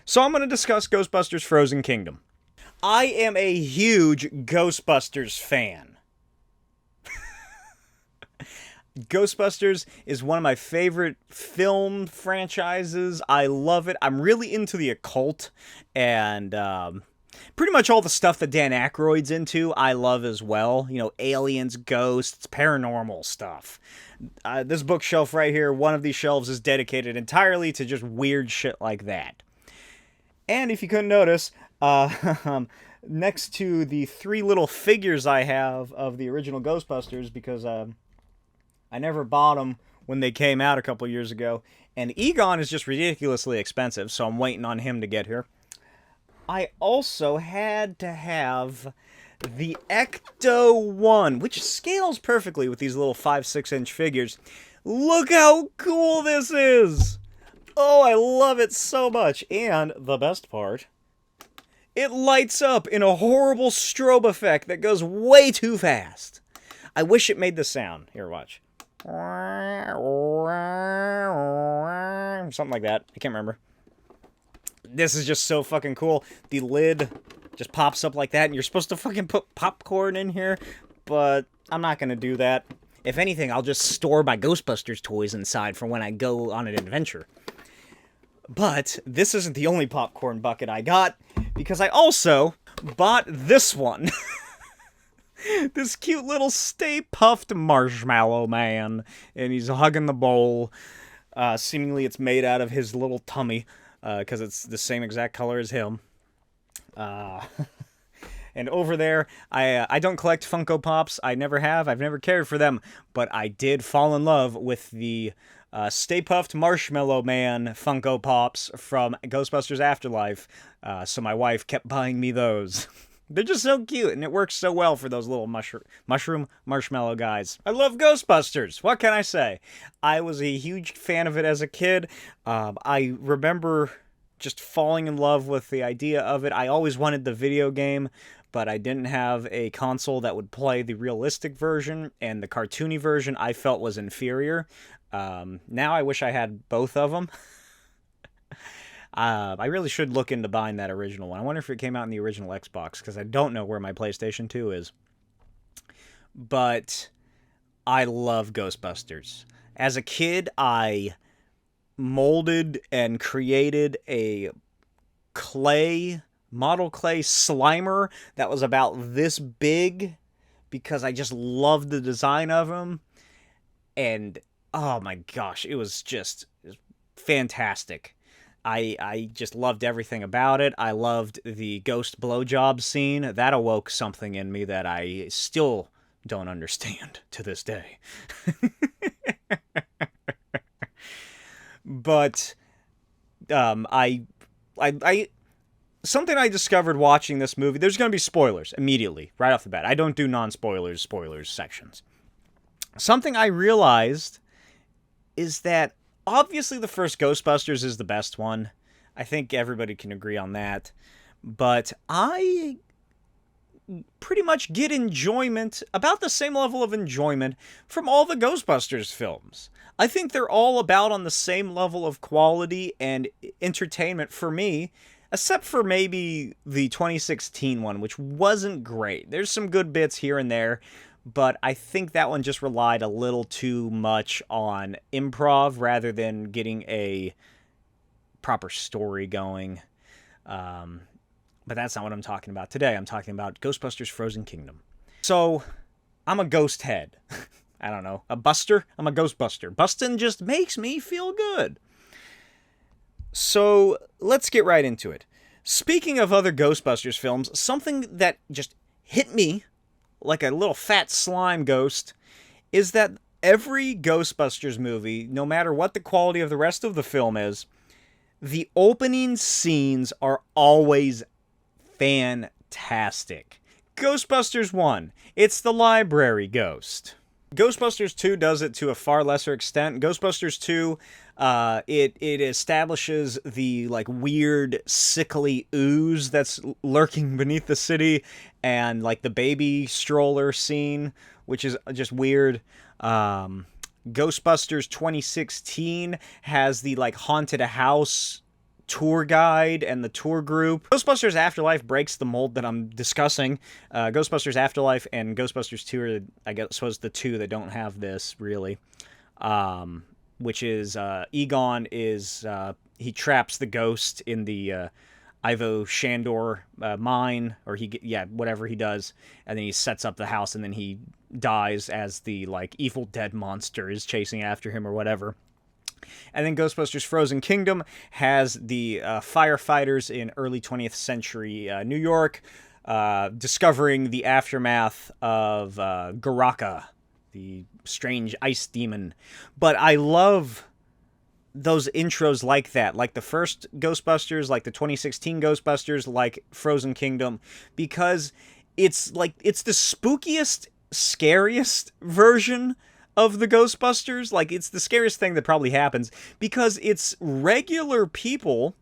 So I'm going to discuss Ghostbusters Frozen Kingdom. I am a huge Ghostbusters fan. Ghostbusters is one of my favorite film franchises. I love it. I'm really into the occult, and pretty much all the stuff that Dan Aykroyd's into, I love as well. You know, aliens, ghosts, paranormal stuff. This bookshelf right here, one of these shelves is dedicated entirely to just weird shit like that. And if you couldn't notice, next to the three little figures I have of the original Ghostbusters, because I never bought them when they came out a couple years ago, and Egon is just ridiculously expensive, so I'm waiting on him to get here. I also had to have the Ecto-1, which scales perfectly with these little 5-6-inch figures. Look how cool this is! Oh, I love it so much. And the best part, it lights up in a horrible strobe effect that goes way too fast. I wish it made the sound. Here, watch. Something like that. I can't remember. This is just so fucking cool. The lid just pops up like that, and you're supposed to fucking put popcorn in here, but I'm not going to do that. If anything, I'll just store my Ghostbusters toys inside for when I go on an adventure. But this isn't the only popcorn bucket I got, because I also bought this one. This cute little Stay Puft Marshmallow Man, and he's hugging the bowl. Seemingly it's made out of his little tummy, because it's the same exact color as him. And over there, I don't collect Funko Pops. I never have. I've never cared for them. But I did fall in love with the Stay Puft Marshmallow Man Funko Pops from Ghostbusters Afterlife. So my wife kept buying me those. They're just so cute, and it works so well for those little mushroom marshmallow guys. I love Ghostbusters. What can I say? I was a huge fan of it as a kid. I remember just falling in love with the idea of it. I always wanted the video game, but I didn't have a console that would play the realistic version, and the cartoony version I felt was inferior. Now I wish I had both of them. I really should look into buying that original one. I wonder if it came out in the original Xbox, because I don't know where my PlayStation 2 is. But I love Ghostbusters. As a kid, I molded and created a model clay Slimer that was about this big, because I just loved the design of him. And oh my gosh, it was fantastic. I just loved everything about it. I loved the ghost blowjob scene. That awoke something in me that I still don't understand to this day. But I something I discovered watching this movie, there's going to be spoilers immediately, right off the bat. I don't do non-spoilers, spoilers sections. Something I realized is that obviously the first Ghostbusters is the best one. I think everybody can agree on that. But I pretty much get enjoyment, about the same level of enjoyment, from all the Ghostbusters films. I think they're all about on the same level of quality and entertainment for me, except for maybe the 2016 one, which wasn't great. There's some good bits here and there, but I think that one just relied a little too much on improv rather than getting a proper story going. But that's not what I'm talking about today. I'm talking about Ghostbusters Frozen Kingdom. So, I'm a ghost head. I don't know. A buster? I'm a Ghostbuster. Bustin' just makes me feel good. So, let's get right into it. Speaking of other Ghostbusters films, something that just hit me like a little fat slime ghost is that every Ghostbusters movie, no matter what the quality of the rest of the film is, the opening scenes are always fantastic. Ghostbusters 1, it's the library ghost. Ghostbusters 2 does it to a far lesser extent. Ghostbusters 2, it establishes the like weird sickly ooze that's lurking beneath the city, and like the baby stroller scene, which is just weird. Ghostbusters 2016 has the like haunted house tour guide and the tour group. Ghostbusters Afterlife breaks the mold that I'm discussing. Ghostbusters Afterlife and Ghostbusters 2 are, I guess, the two that don't have this, really. Which is, Egon is, he traps the ghost in the Ivo Shandor mine, or whatever he does, and then he sets up the house, and then he dies as the, like, Evil Dead monster is chasing after him or whatever. And then Ghostbusters Frozen Kingdom has the firefighters in early 20th century New York discovering the aftermath of Garaka, the strange ice demon. But I love those intros like that, like the first Ghostbusters, like the 2016 Ghostbusters, like Frozen Kingdom, because it's the spookiest, scariest version of the Ghostbusters. Like, it's the scariest thing that probably happens, because it's regular people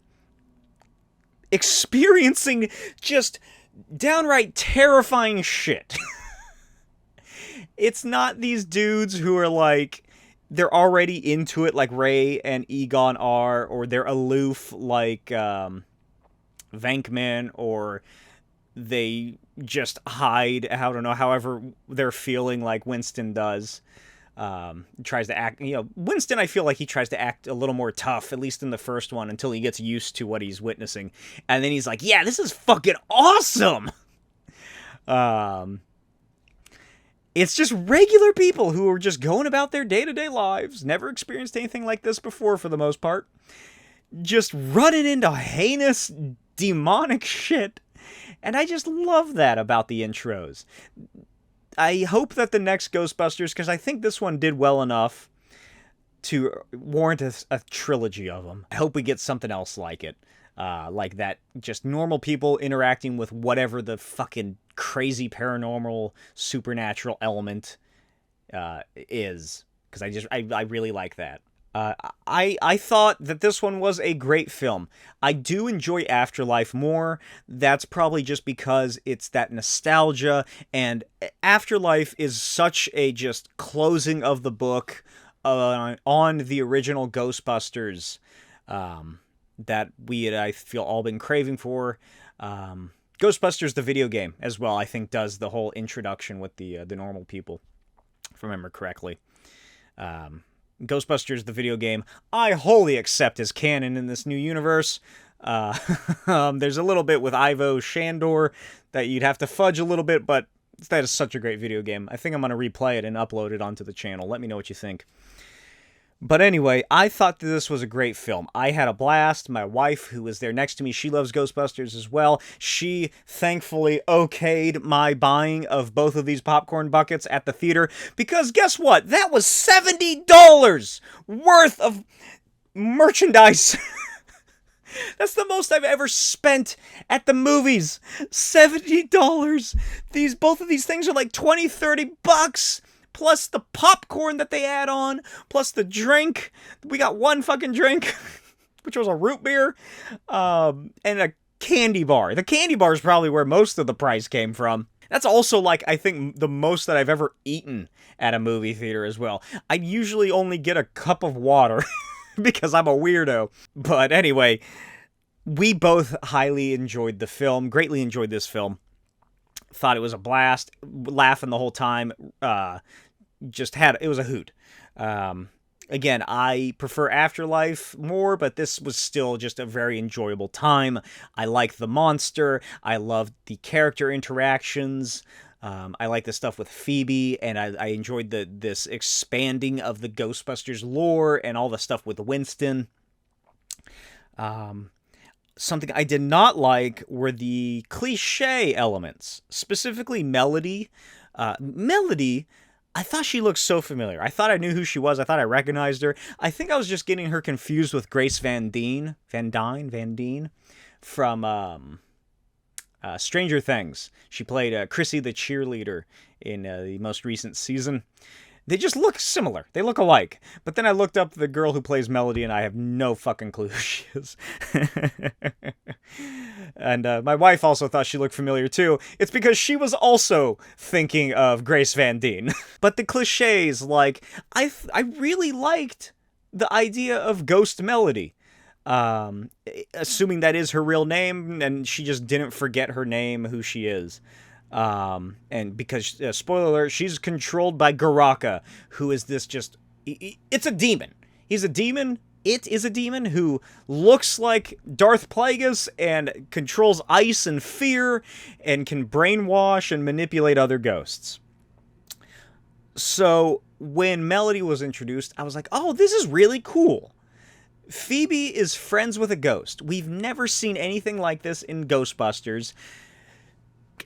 experiencing just downright terrifying shit. It's not these dudes who are like, they're already into it like Ray and Egon are, or they're aloof like Venkman, or they just hide, I don't know, however they're feeling, like Winston does. Tries to act, Winston, I feel like he tries to act a little more tough, at least in the first one, until he gets used to what he's witnessing. And then he's like, yeah, this is fucking awesome! It's just regular people who are just going about their day-to-day lives, never experienced anything like this before for the most part, just running into heinous, demonic shit. And I just love that about the intros. I hope that the next Ghostbusters, because I think this one did well enough to warrant a trilogy of them. I hope we get something else like it. Like that, just normal people interacting with whatever the fucking crazy paranormal supernatural element is. Because I really like that. I thought that this one was a great film. I do enjoy Afterlife more. That's probably just because it's that nostalgia, and Afterlife is such a just closing of the book on the original Ghostbusters that we had, I feel, all been craving for. Ghostbusters, the video game, as well, I think does the whole introduction with the normal people, if I remember correctly. Ghostbusters, the video game, I wholly accept as canon in this new universe. There's a little bit with Ivo Shandor that you'd have to fudge a little bit, but that is such a great video game. I think I'm going to replay it and upload it onto the channel. Let me know what you think. But anyway, I thought that this was a great film. I had a blast. My wife, who was there next to me, she loves Ghostbusters as well. She thankfully okayed my buying of both of these popcorn buckets at the theater, because guess what? That was $70 worth of merchandise. That's the most I've ever spent at the movies. $70. Both of these things are like $20, $30. Plus the popcorn that they add on, plus the drink. We got one fucking drink, which was a root beer, and a candy bar. The candy bar is probably where most of the price came from. That's also, like, I think the most that I've ever eaten at a movie theater as well. I usually only get a cup of water because I'm a weirdo. But anyway, we both highly enjoyed the film, greatly enjoyed this film. Thought it was a blast, laughing the whole time. It was a hoot. Again, I prefer Afterlife more, but this was still just a very enjoyable time. I liked the monster. I loved the character interactions. I like the stuff with Phoebe, and I enjoyed this expanding of the Ghostbusters lore and all the stuff with Winston. Something I did not like were the cliche elements, specifically Melody. Melody, I thought she looked so familiar. I thought I knew who she was. I thought I recognized her. I think I was just getting her confused with Grace Van Dien from Stranger Things. She played Chrissy the cheerleader in the most recent season. They just look similar. They look alike. But then I looked up the girl who plays Melody, and I have no fucking clue who she is. And my wife also thought she looked familiar, too. It's because she was also thinking of Grace Van Dien. But the cliches, like, I really liked the idea of Ghost Melody. assuming that is her real name, and she just didn't forget her name, who she is. And because, spoiler alert, she's controlled by Garaka, who is this just... It's a demon. He's a demon. It is a demon who looks like Darth Plagueis and controls ice and fear and can brainwash and manipulate other ghosts. So when Melody was introduced, I was like, oh, this is really cool. Phoebe is friends with a ghost. We've never seen anything like this in Ghostbusters.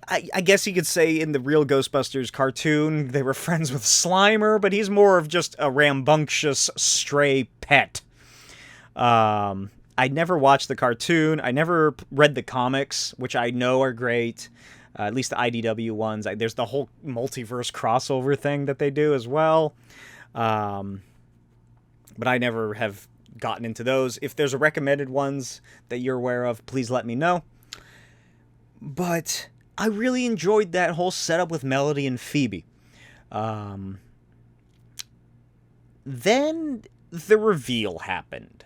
I guess you could say in the real Ghostbusters cartoon, they were friends with Slimer, but he's more of just a rambunctious stray pet. I never watched the cartoon. I never read the comics, which I know are great. At least the IDW ones. There's the whole multiverse crossover thing that they do as well. But I never have gotten into those. If there's a recommended ones that you're aware of, please let me know. But I really enjoyed that whole setup with Melody and Phoebe. Then the reveal happened.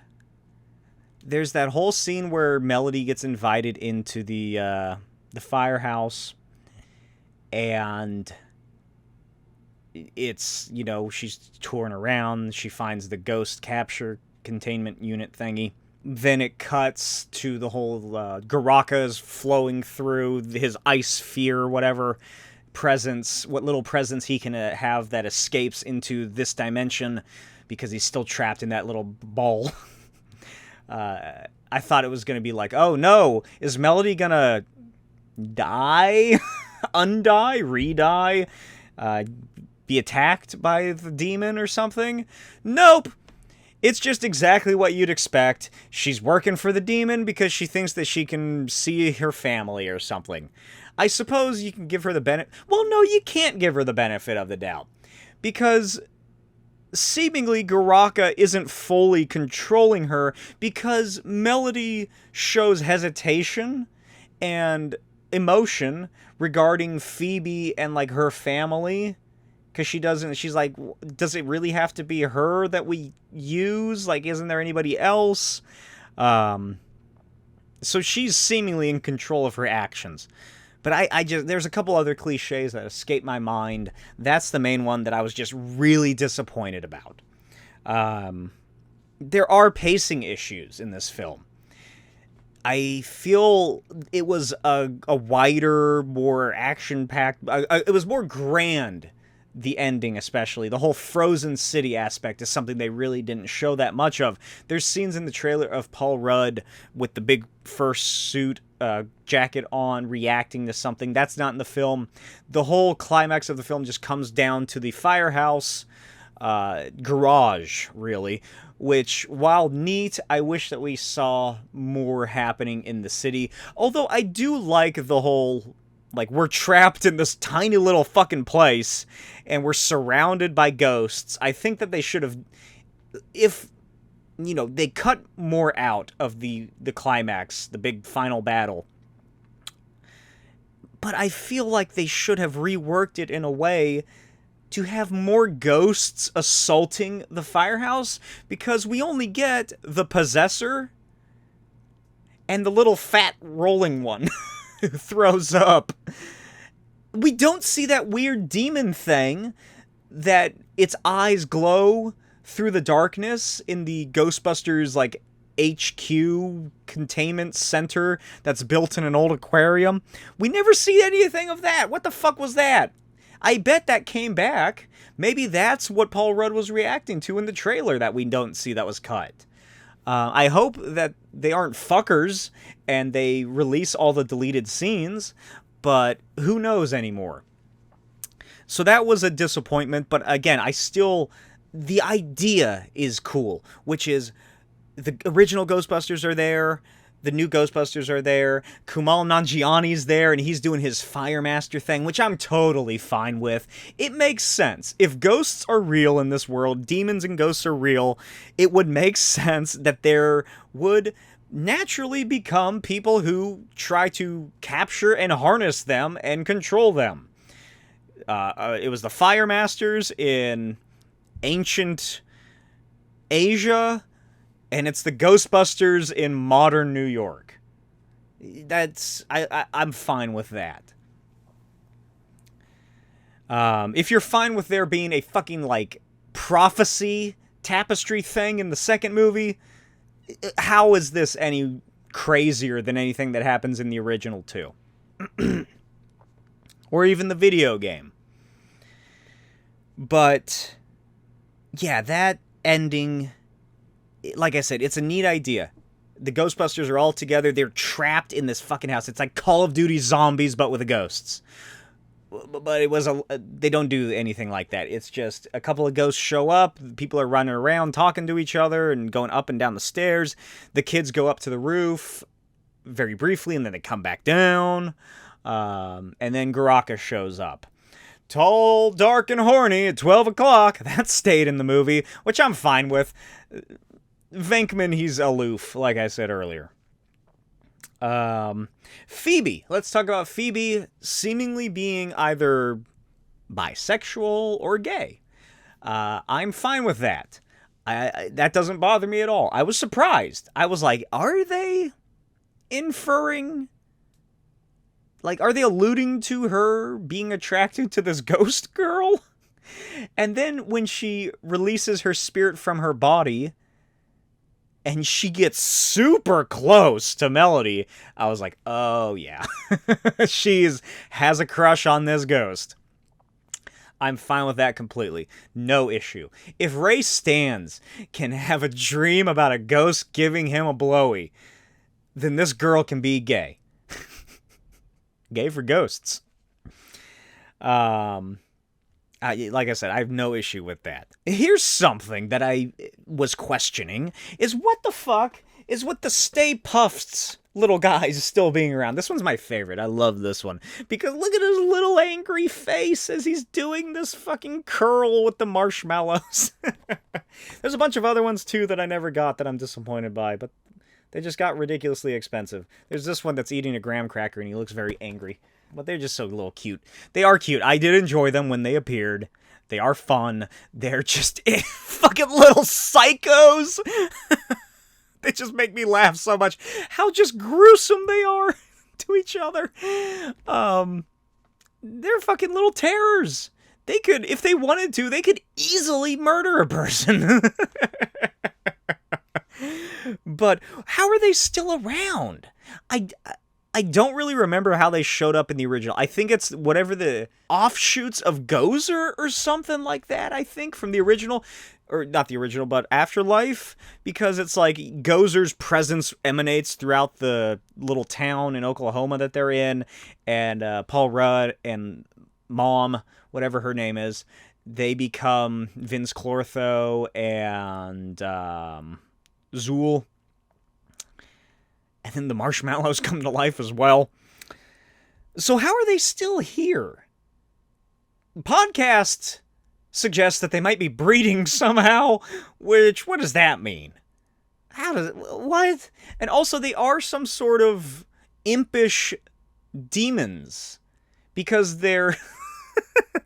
There's that whole scene where Melody gets invited into the firehouse, and it's, you know, she's touring around. She finds the ghost capture containment unit thingy. Then it cuts to the whole Garaka's flowing through his ice fear, whatever presence, what little presence he can have that escapes into this dimension because he's still trapped in that little ball. I thought it was going to be like, oh no, is Melody going to die? Undie? Re-die? Be attacked by the demon or something? Nope. It's just exactly what you'd expect. She's working for the demon because she thinks that she can see her family or something. I suppose you can give her the benefit... Well, no, you can't give her the benefit of the doubt. Because seemingly Garaka isn't fully controlling her because Melody shows hesitation and emotion regarding Phoebe and, like, her family. Because she's like, does it really have to be her that we use? Like, isn't there anybody else? So she's seemingly in control of her actions. But there's a couple other cliches that escape my mind. That's the main one that I was just really disappointed about. There are pacing issues in this film. I feel it was a wider, more action-packed... it was more grand. The ending, especially. The whole frozen city aspect is something they really didn't show that much of. There's scenes in the trailer of Paul Rudd with the big fursuit jacket on, reacting to something. That's not in the film. The whole climax of the film just comes down to the firehouse garage, really. Which, while neat, I wish that we saw more happening in the city. Although I do like the whole... Like, we're trapped in this tiny little fucking place, and we're surrounded by ghosts. I think that they should have... If, you know, they cut more out of the climax, the big final battle. But I feel like they should have reworked it in a way to have more ghosts assaulting the firehouse, because we only get the possessor and the little fat rolling one. Who throws up. We don't see that weird demon thing that its eyes glow through the darkness in the Ghostbusters, like, HQ containment center that's built in an old aquarium. We never see anything of that. What the fuck was that? I bet that came back. Maybe that's what Paul Rudd was reacting to in the trailer that we don't see that was cut. I hope that they aren't fuckers and they release all the deleted scenes, but who knows anymore. So that was a disappointment, but again, the idea is cool, which is the original Ghostbusters are there, the new Ghostbusters are there, Kumail Nanjiani's there, and he's doing his Firemaster thing, which I'm totally fine with. It makes sense. If ghosts are real in this world, demons and ghosts are real, it would make sense that there would naturally become people who try to capture and harness them and control them. It was the Firemasters in ancient Asia, And it's the Ghostbusters in modern New York. I'm fine with that. If you're fine with there being a fucking, like, prophecy tapestry thing in the second movie, how is this any crazier than anything that happens in the original too? Or even the video game. But yeah, that ending, like I said, it's a neat idea. The Ghostbusters are all together. They're trapped in this fucking house. It's like Call of Duty Zombies, but with the ghosts. But it was they don't do anything like that. It's just a couple of ghosts show up. People are running around talking to each other and going up and down the stairs. The kids go up to the roof very briefly, and then they come back down. And then Garaka shows up. Tall, dark, and horny at 12 o'clock. That stayed in the movie, which I'm fine with. Venkman, he's aloof, like I said earlier. Phoebe. Let's talk about Phoebe seemingly being either bisexual or gay. I'm fine with that. That doesn't bother me at all. I was surprised. I was like, are they inferring? Like, are they alluding to her being attracted to this ghost girl? And then when she releases her spirit from her body and she gets super close to Melody, I was like, oh yeah. Has a crush on this ghost. I'm fine with that completely. No issue. If Ray Stantz can have a dream about a ghost giving him a blowy, then this girl can be gay. Gay for ghosts. Like I said, I have no issue with that. Here's something that I was questioning, is what the fuck is with the Stay Puffed little guys still being around? This one's my favorite. I love this one. Because look at his little angry face as he's doing this fucking curl with the marshmallows. There's a bunch of other ones, too, that I never got that I'm disappointed by, but they just got ridiculously expensive. There's this one that's eating a graham cracker, and he looks very angry. But they're just so little cute. They are cute. I did enjoy them when they appeared. They are fun. They're just fucking little psychos. They just make me laugh so much. How just gruesome they are to each other. They're fucking little terrors. They could, if they wanted to, they could easily murder a person. But how are they still around? I don't really remember how they showed up in the original. I think it's whatever the offshoots of Gozer or something like that, I think, from the original. Or not the original, but Afterlife. Because it's like Gozer's presence emanates throughout the little town in Oklahoma that they're in. And Paul Rudd and Mom, whatever her name is, they become Vince Clortho and Zool. And then the marshmallows come to life as well. So how are they still here? Podcast suggests that they might be breeding somehow, which, what does that mean? What? And also they are some sort of impish demons. Because they're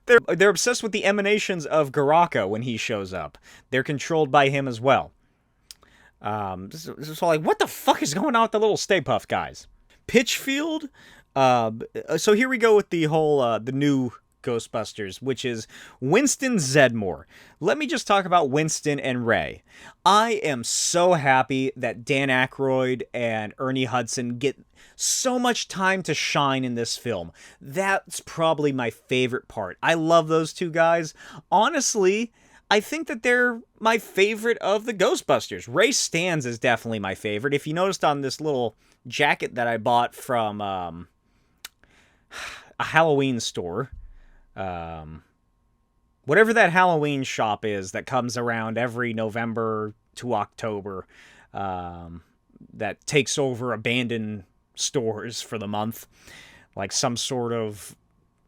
they're obsessed with the emanations of Garaka when he shows up. They're controlled by him as well. So like, what the fuck is going on with the little Stay Puft guys? Pitchfield. So here we go with the whole, the new Ghostbusters, which is Winston Zedmore. Let me just talk about Winston and Ray. I am so happy that Dan Aykroyd and Ernie Hudson get so much time to shine in this film. That's probably my favorite part. I love those two guys. Honestly, I think that they're my favorite of the Ghostbusters. Ray Stantz is definitely my favorite. If you noticed on this little jacket that I bought from a Halloween store, whatever that Halloween shop is that comes around every November to October, that takes over abandoned stores for the month, like some sort of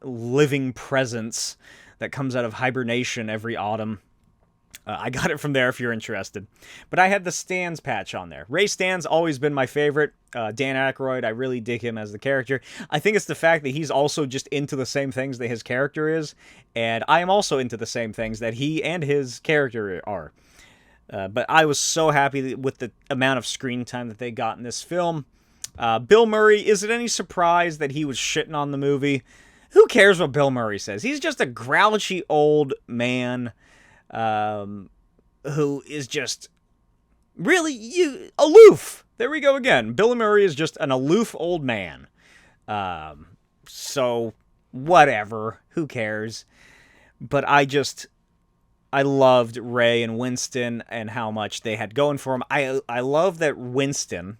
living presence that comes out of hibernation every autumn. I got it from there if you're interested. But I had the Stantz patch on there. Ray Stantz always been my favorite. Dan Aykroyd, I really dig him as the character. I think it's the fact that he's also just into the same things that his character is. And I am also into the same things that he and his character are. But I was so happy with the amount of screen time that they got in this film. Bill Murray, is it any surprise that he was shitting on the movie? Who cares what Bill Murray says? He's just a grouchy old man who is just really aloof. There we go again. Bill Murray is just an aloof old man. So, whatever. Who cares? But I loved Ray and Winston and how much they had going for him. I love that Winston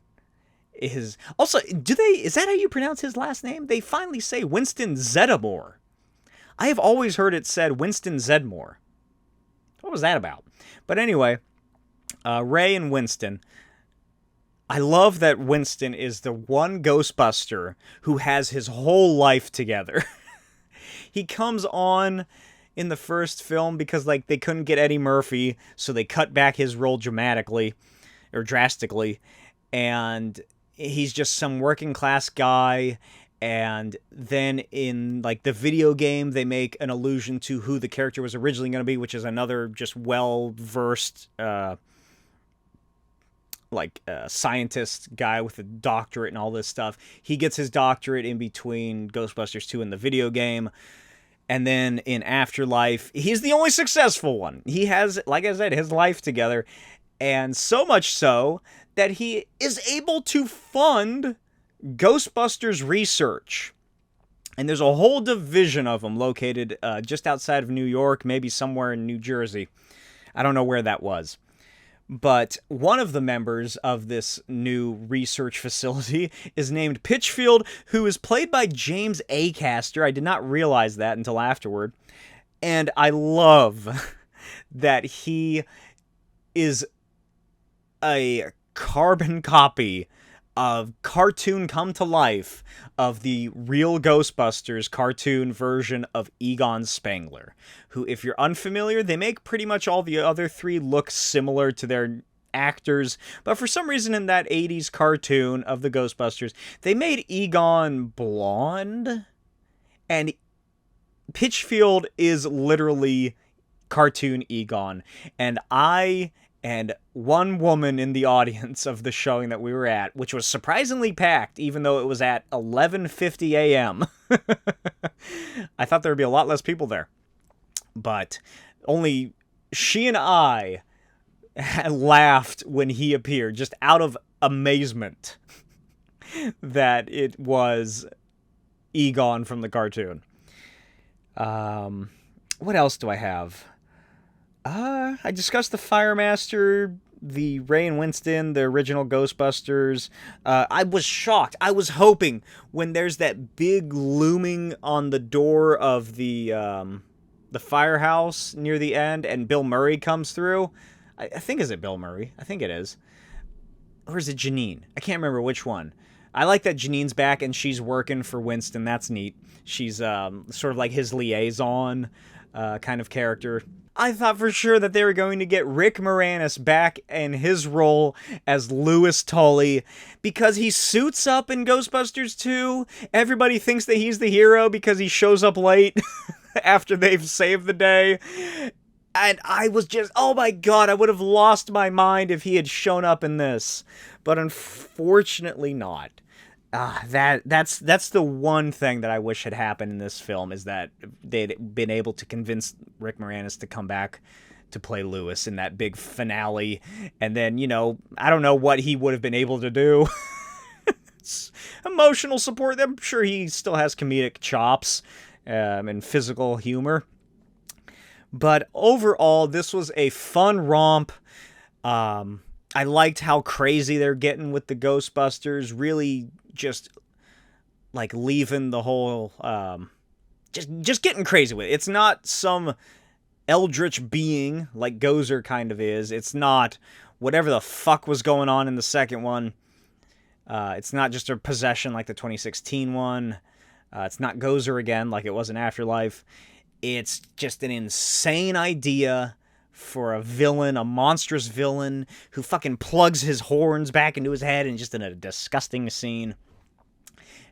is... Also, is that how you pronounce his last name? They finally say Winston Zeddemore. I have always heard it said Winston Zedmore. What was that about? But anyway, Ray and Winston... I love that Winston is the one Ghostbuster who has his whole life together. He comes on in the first film because, like, they couldn't get Eddie Murphy, so they cut back his role drastically, and he's just some working class guy. And then in, like, the video game, they make an allusion to who the character was originally going to be, which is another just well-versed scientist guy with a doctorate and all this stuff. He gets his doctorate in between Ghostbusters 2 and the video game. And then in Afterlife, he's the only successful one. He has, like I said, his life together. And so much so that he is able to fund Ghostbusters research. And there's a whole division of them located just outside of New York, maybe somewhere in New Jersey. I don't know where that was. But one of the members of this new research facility is named Pitchfield, who is played by James Acaster. I did not realize that until afterward. And I love that he is a carbon copy of cartoon come to life of the real Ghostbusters cartoon version of Egon Spengler, who, if you're unfamiliar, they make pretty much all the other three look similar to their actors, but for some reason in that 80s cartoon of the Ghostbusters, they made Egon blonde, and Pitchfield is literally cartoon Egon, and I and one woman in the audience of the showing that we were at, which was surprisingly packed, even though it was at 11:50 a.m. I thought there would be a lot less people there. But only she and I laughed when he appeared, just out of amazement that it was Egon from the cartoon. What else do I have? I discussed the Firemaster, the Ray and Winston, the original Ghostbusters. I was shocked. I was hoping when there's that big looming on the door of the firehouse near the end, and Bill Murray comes through. I think, is it Bill Murray? I think it is. Or is it Janine? I can't remember which one. I like that Janine's back and she's working for Winston. That's neat. She's sort of like his liaison kind of character. I thought for sure that they were going to get Rick Moranis back in his role as Louis Tully because he suits up in Ghostbusters 2. Everybody thinks that he's the hero because he shows up late after they've saved the day. And I was just, oh my god, I would have lost my mind if he had shown up in this. But unfortunately not. That's the one thing that I wish had happened in this film, is that they'd been able to convince Rick Moranis to come back to play Louis in that big finale. And then, I don't know what he would have been able to do. It's emotional support. I'm sure he still has comedic chops and physical humor. But overall, this was a fun romp. I liked how crazy they're getting with the Ghostbusters. Really just, like, leaving the whole... just getting crazy with it. It's not some eldritch being like Gozer kind of is. It's not whatever the fuck was going on in the second one. It's not just a possession like the 2016 one. It's not Gozer again like it was in Afterlife. It's just an insane idea for a villain, a monstrous villain, who fucking plugs his horns back into his head and just in a disgusting scene.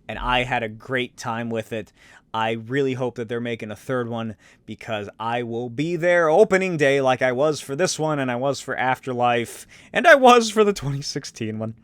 And I had a great time with it. I really hope that they're making a third one, because I will be there opening day like I was for this one, and I was for Afterlife, and I was for the 2016 one.